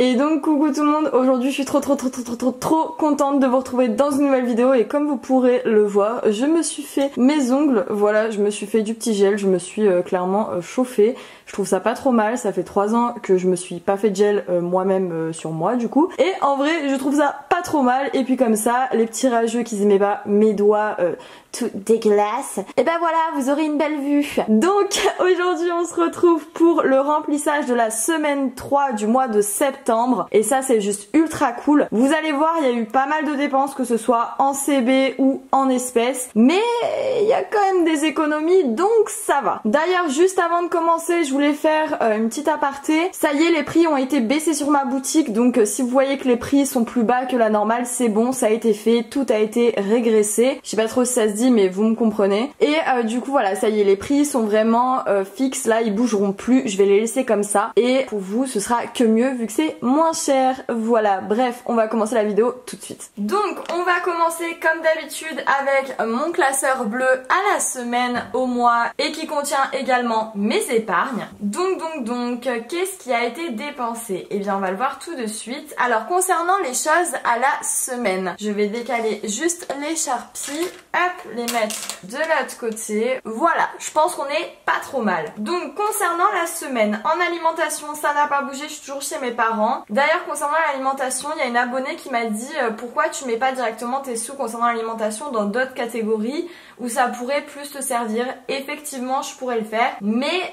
Et donc coucou tout le monde, aujourd'hui je suis trop contente de vous retrouver dans une nouvelle vidéo et comme vous pourrez le voir, je me suis fait mes ongles, voilà, je me suis fait du petit gel, je me suis clairement chauffée. Je trouve ça pas trop mal, ça fait 3 ans que je me suis pas fait de gel moi-même sur moi du coup. Et en vrai je trouve ça pas trop mal et puis comme ça, les petits rageux qui aimaient pas mes doigts tout dégueulasses, et ben voilà, vous aurez une belle vue. Donc aujourd'hui on se retrouve pour le remplissage de la semaine 3 du mois de septembre et ça c'est juste ultra cool. Vous allez voir, il y a eu pas mal de dépenses, que ce soit en CB ou en espèces, mais il y a quand même des économies donc ça va. D'ailleurs juste avant de commencer, je voulais faire une petite aparté. Ça y est, les prix ont été baissés sur ma boutique, donc si vous voyez que les prix sont plus bas que la normale, c'est bon, ça a été fait, tout a été régressé. Je sais pas trop si ça se dit mais vous me comprenez. Et du coup voilà, ça y est, les prix sont vraiment fixes, là ils bougeront plus, je vais les laisser comme ça et pour vous ce sera que mieux vu que c'est moins cher. Voilà, bref, on va commencer la vidéo tout de suite. Donc on va commencer comme d'habitude avec mon classeur bleu à la semaine, au mois et qui contient également mes épargnes. Donc, qu'est-ce qui a été dépensé? Eh bien on va le voir tout de suite. Alors concernant les choses à la semaine, je vais décaler juste les Sharpies, hop, les mettre de l'autre côté. Voilà, je pense qu'on est pas trop mal. Donc concernant la semaine, en alimentation ça n'a pas bougé, je suis toujours chez mes parents. D'ailleurs concernant l'alimentation, il y a une abonnée qui m'a dit pourquoi tu mets pas directement tes sous concernant l'alimentation dans d'autres catégories où ça pourrait plus te servir. Effectivement je pourrais le faire, mais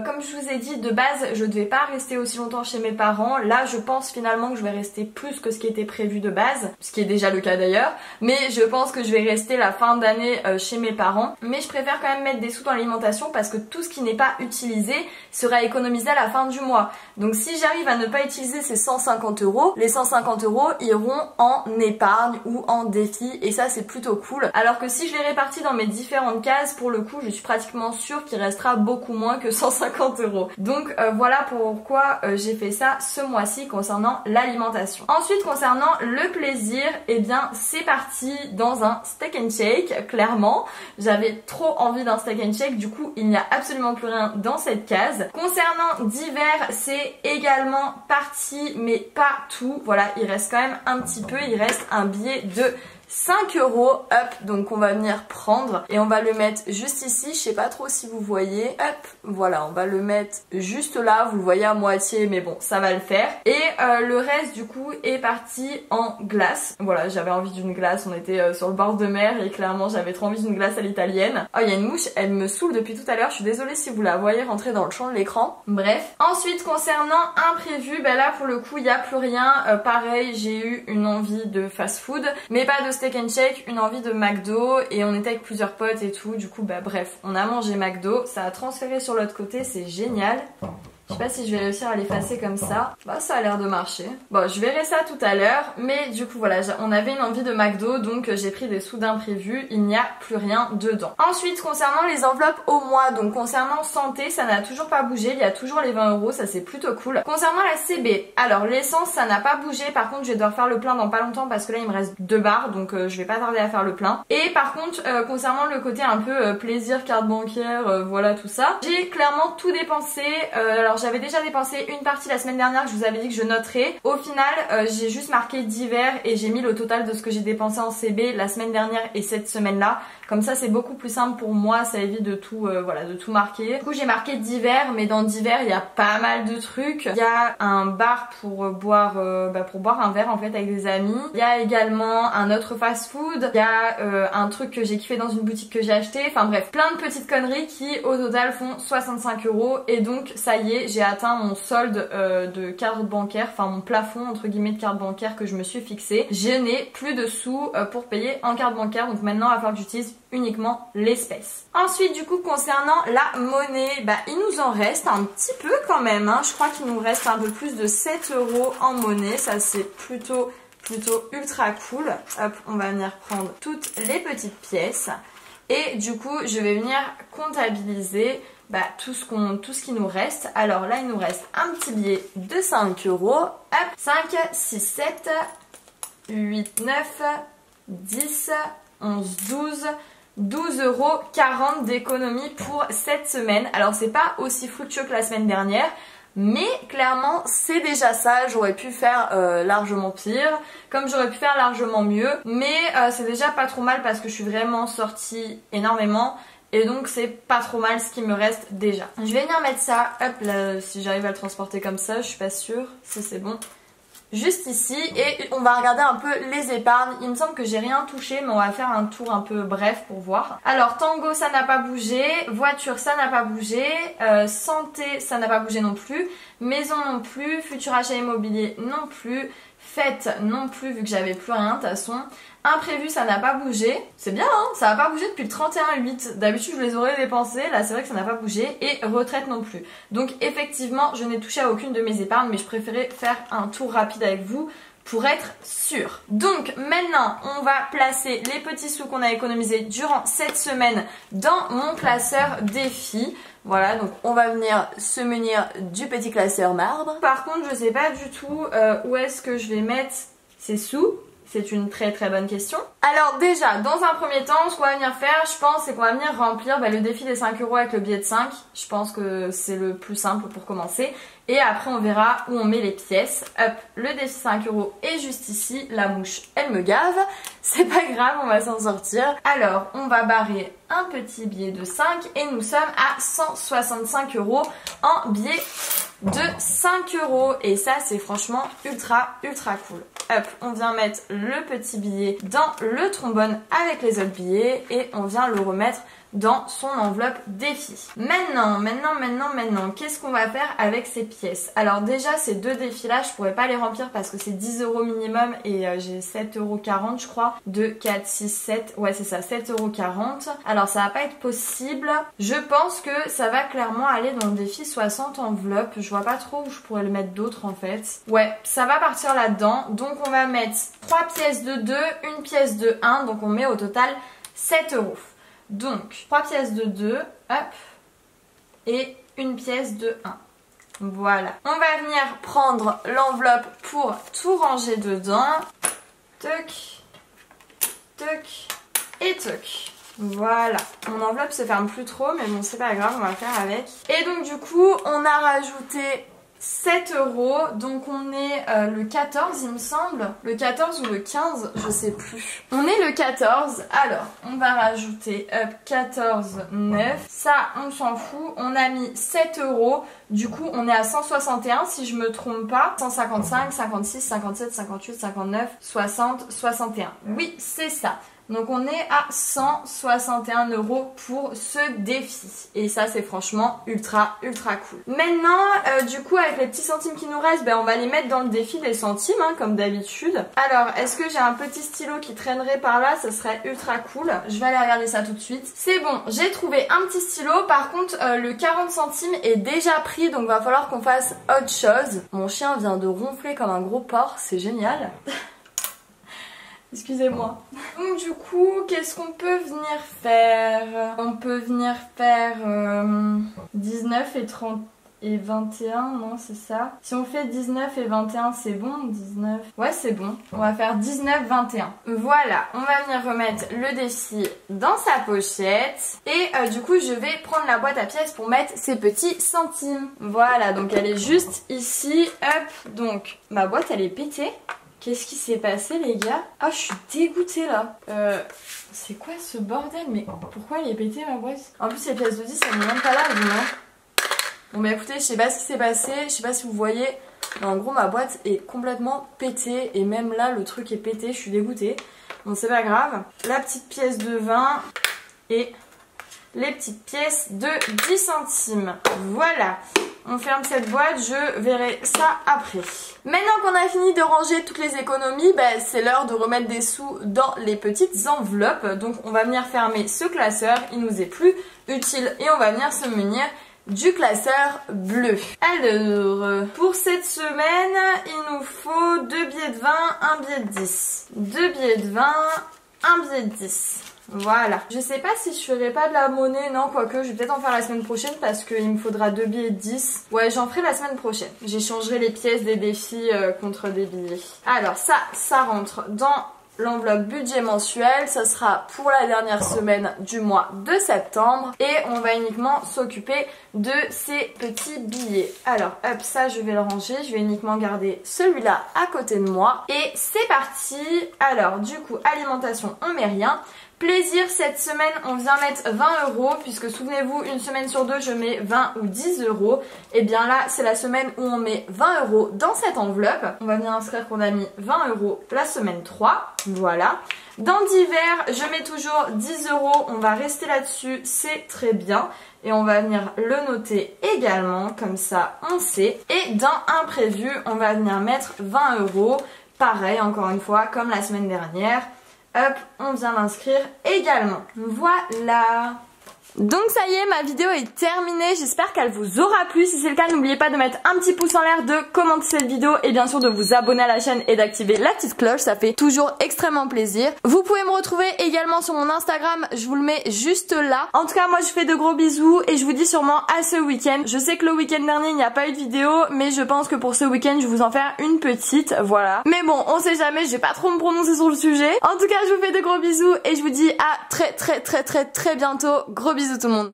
comme je vous ai dit de base je devais pas rester aussi longtemps chez mes parents. Là je pense finalement que je vais rester plus que ce qui était prévu de base, ce qui est déjà le cas d'ailleurs, mais je pense que je vais rester la fin d'année chez mes parents. Mais je préfère quand même mettre des sous dans l'alimentation parce que tout ce qui n'est pas utilisé sera économisé à la fin du mois. Donc si j'arrive à ne pas utiliser ces 150 €, les 150 € iront en épargne ou en défi et ça c'est plutôt cool. Alors que si je les répartis dans mes différentes cases, pour le coup je suis pratiquement sûre qu'il restera beaucoup moins que 150 €. Donc voilà pourquoi j'ai fait ça ce mois-ci concernant l'alimentation. Ensuite concernant le plaisir, eh bien c'est parti dans un steak and shake, clairement. J'avais trop envie d'un steak and shake, du coup il n'y a absolument plus rien dans cette case. Concernant divers, c'est également parti mais pas tout. Voilà, il reste quand même un petit peu, il reste un billet de 5 €, hop, donc on va venir prendre et on va le mettre juste ici, je sais pas trop si vous voyez, hop, voilà, on va le mettre juste là, vous le voyez à moitié mais bon, ça va le faire. Et le reste du coup est parti en glace. Voilà, j'avais envie d'une glace, on était sur le bord de mer et clairement j'avais trop envie d'une glace à l'italienne. Oh, il y a une mouche, elle me saoule depuis tout à l'heure, je suis désolée si vous la voyez rentrer dans le champ de l'écran. Bref, ensuite concernant imprévu, ben là pour le coup il n'y a plus rien. Pareil, j'ai eu une envie de fast food, mais pas de steak and shake, une envie de McDo et on était avec plusieurs potes et tout, du coup bah bref, on a mangé McDo, ça a transféré sur l'autre côté, c'est génial. Je sais pas si je vais réussir à l'effacer comme ça. Bah ça a l'air de marcher. Bon, je verrai ça tout à l'heure. Mais du coup voilà, on avait une envie de McDo, donc j'ai pris des sous d'imprévu. Il n'y a plus rien dedans. Ensuite concernant les enveloppes au mois, donc concernant santé, ça n'a toujours pas bougé. Il y a toujours les 20 €, ça c'est plutôt cool. Concernant la CB, alors l'essence ça n'a pas bougé. Par contre je vais devoir faire le plein dans pas longtemps parce que là il me reste 2 barres, donc je vais pas tarder à faire le plein. Et par contre concernant le côté un peu plaisir, carte bancaire, voilà tout ça, j'ai clairement tout dépensé. Alors j'avais déjà dépensé une partie la semaine dernière, je vous avais dit que je noterais. Au final j'ai juste marqué divers et j'ai mis le total de ce que j'ai dépensé en CB la semaine dernière et cette semaine là. Comme ça c'est beaucoup plus simple pour moi, ça évite de tout voilà, de tout marquer. Du coup j'ai marqué divers, mais dans divers il y a pas mal de trucs. Il y a un bar pour boire un verre en fait avec des amis. Il y a également un autre fast food. Il y a un truc que j'ai kiffé dans une boutique que j'ai acheté. Enfin bref, plein de petites conneries qui au total font 65 € et donc ça y est, j'ai atteint mon solde de carte bancaire, enfin mon plafond entre guillemets de carte bancaire que je me suis fixé. Je n'ai plus de sous pour payer en carte bancaire, donc maintenant il va falloir que j'utilise uniquement l'espèce. Ensuite du coup concernant la monnaie, bah il nous en reste un petit peu quand même, hein. Je crois qu'il nous reste un peu plus de 7 € en monnaie, ça c'est plutôt ultra cool. Hop, on va venir prendre toutes les petites pièces et du coup je vais venir comptabiliser tout ce qui nous reste. Alors là il nous reste un petit billet de 5 €, hop, 5, 6, 7, 8, 9, 10, 11, 12,40 € d'économie pour cette semaine. Alors c'est pas aussi fructueux que la semaine dernière, Mais clairement c'est déjà ça, j'aurais pu faire largement pire, comme j'aurais pu faire largement mieux. Mais c'est déjà pas trop mal parce que je suis vraiment sortie énormément. Et donc c'est pas trop mal ce qui me reste déjà. Je vais venir mettre ça, hop là, si j'arrive à le transporter comme ça, je suis pas sûre, si c'est bon. Juste ici, et on va regarder un peu les épargnes. Il me semble que j'ai rien touché, mais on va faire un tour un peu bref pour voir. Alors Tango ça n'a pas bougé, voiture ça n'a pas bougé, santé ça n'a pas bougé non plus, maison non plus, futur achat immobilier non plus, fête non plus vu que j'avais plus rien de toute façon. Imprévu ça n'a pas bougé, c'est bien hein, ça n'a pas bougé depuis le 31/8, d'habitude je les aurais dépensés, là c'est vrai que ça n'a pas bougé, et retraite non plus. Donc effectivement je n'ai touché à aucune de mes épargnes, mais je préférais faire un tour rapide avec vous pour être sûre. Donc maintenant on va placer les petits sous qu'on a économisés durant cette semaine dans mon classeur défi. Voilà, donc on va venir se munir du petit classeur marbre. Par contre je sais pas du tout où est-ce que je vais mettre ces sous. C'est une très très bonne question. Alors déjà, dans un premier temps, ce qu'on va venir faire, je pense, c'est qu'on va venir remplir le défi des 5 € avec le billet de 5. Je pense que c'est le plus simple pour commencer. Et après, on verra où on met les pièces. Hop, le défi 5 € est juste ici. La mouche, elle me gave. C'est pas grave, on va s'en sortir. Alors, on va barrer un petit billet de 5 et nous sommes à 165 € en billet de 5 € et ça c'est franchement ultra cool. Hop, on vient mettre le petit billet dans le trombone avec les autres billets et on vient le remettre dans son enveloppe défi. Maintenant, qu'est-ce qu'on va faire avec ces pièces? Alors déjà, ces deux défis-là, je pourrais pas les remplir parce que c'est 10 € minimum et j'ai 7,40 € je crois. 2, 4, 6, 7, ouais c'est ça, 7,40 €. Alors ça va pas être possible. Je pense que ça va clairement aller dans le défi 60 enveloppes. Je vois pas trop où je pourrais le mettre d'autres en fait. Ouais, ça va partir là-dedans. Donc on va mettre 3 pièces de 2, une pièce de 1, donc on met au total 7 €. Donc, 3 pièces de 2, hop, et une pièce de 1. Voilà. On va venir prendre l'enveloppe pour tout ranger dedans. Toc, toc et toc. Voilà. Mon enveloppe se ferme plus trop, mais bon, c'est pas grave, on va faire avec. Et donc, du coup, on a rajouté 7 €, donc on est le 14 il me semble, le 14 ou le 15, je sais plus. On est le 14, alors on va rajouter 14, 9, ça on s'en fout, on a mis 7 €, du coup on est à 161 si je me trompe pas, 155, 56, 57, 58, 59, 60, 61, oui c'est ça. Donc on est à 161 € pour ce défi. Et ça c'est franchement ultra cool. Maintenant du coup avec les petits centimes qui nous restent, on va les mettre dans le défi des centimes hein, comme d'habitude. Alors est-ce que j'ai un petit stylo qui traînerait par là? Ça serait ultra cool. Je vais aller regarder ça tout de suite. C'est bon, j'ai trouvé un petit stylo. Par contre le 40 centimes est déjà pris, donc va falloir qu'on fasse autre chose. Mon chien vient de ronfler comme un gros porc, c'est génial. Excusez-moi. Donc du coup, qu'est-ce qu'on peut venir faire? On peut venir faire 19 et 30 et 21, non c'est ça? Si on fait 19 et 21, c'est bon? 19... Ouais c'est bon. On va faire 19, 21. Voilà, on va venir remettre le défi dans sa pochette. Et du coup, je vais prendre la boîte à pièces pour mettre ces petits centimes. Voilà, donc elle est juste ici. Hop, donc ma boîte elle est pétée. Qu'est-ce qui s'est passé les gars? Ah je suis dégoûtée là. C'est quoi ce bordel? Mais pourquoi elle est pétée ma boîte? En plus les pièces de 10 elles n'est même pas là hein. Bon bah écoutez, je sais pas ce qui s'est passé, je sais pas si vous voyez. Mais en gros ma boîte est complètement pétée. Et même là le truc est pété, je suis dégoûtée. Bon c'est pas grave. La petite pièce de 20 et les petites pièces de 10 centimes. Voilà. On ferme cette boîte, je verrai ça après. Maintenant qu'on a fini de ranger toutes les économies, c'est l'heure de remettre des sous dans les petites enveloppes. Donc on va venir fermer ce classeur, il nous est plus utile et on va venir se munir du classeur bleu. Alors, pour cette semaine, il nous faut 2 billets de 20, un billet de 10. 2 billets de 20, un billet de 10. Voilà. Je sais pas si je ferai pas de la monnaie, non, quoique je vais peut-être en faire la semaine prochaine parce qu'il me faudra 2 billets de 10. Ouais, j'en ferai la semaine prochaine. J'échangerai les pièces des défis contre des billets. Alors ça rentre dans l'enveloppe budget mensuel, ça sera pour la dernière semaine du mois de septembre et on va uniquement s'occuper de ces petits billets. Alors hop, ça je vais le ranger, je vais uniquement garder celui-là à côté de moi et c'est parti. Alors du coup, alimentation, on met rien. Plaisir, cette semaine on vient mettre 20 € puisque souvenez-vous, une semaine sur deux je mets 20 ou 10 €. Et bien là c'est la semaine où on met 20 € dans cette enveloppe. On va venir inscrire qu'on a mis 20 € la semaine 3, voilà. Dans divers, je mets toujours 10 €, on va rester là-dessus, c'est très bien. Et on va venir le noter également, comme ça on sait. Et dans imprévu, on va venir mettre 20 €, pareil encore une fois comme la semaine dernière. Hop, on vient l'inscrire également. Voilà. Donc ça y est, ma vidéo est terminée, j'espère qu'elle vous aura plu. Si c'est le cas, n'oubliez pas de mettre un petit pouce en l'air, de commenter cette vidéo et bien sûr de vous abonner à la chaîne et d'activer la petite cloche, ça fait toujours extrêmement plaisir. Vous pouvez me retrouver également sur mon Instagram, je vous le mets juste là. En tout cas, moi je fais de gros bisous et je vous dis sûrement à ce week-end. Je sais que le week-end dernier il n'y a pas eu de vidéo, mais je pense que pour ce week-end je vais vous en faire une petite, voilà. Mais bon, on sait jamais, je vais pas trop me prononcer sur le sujet. En tout cas, je vous fais de gros bisous et je vous dis à très bientôt. Gros bisous tout le monde.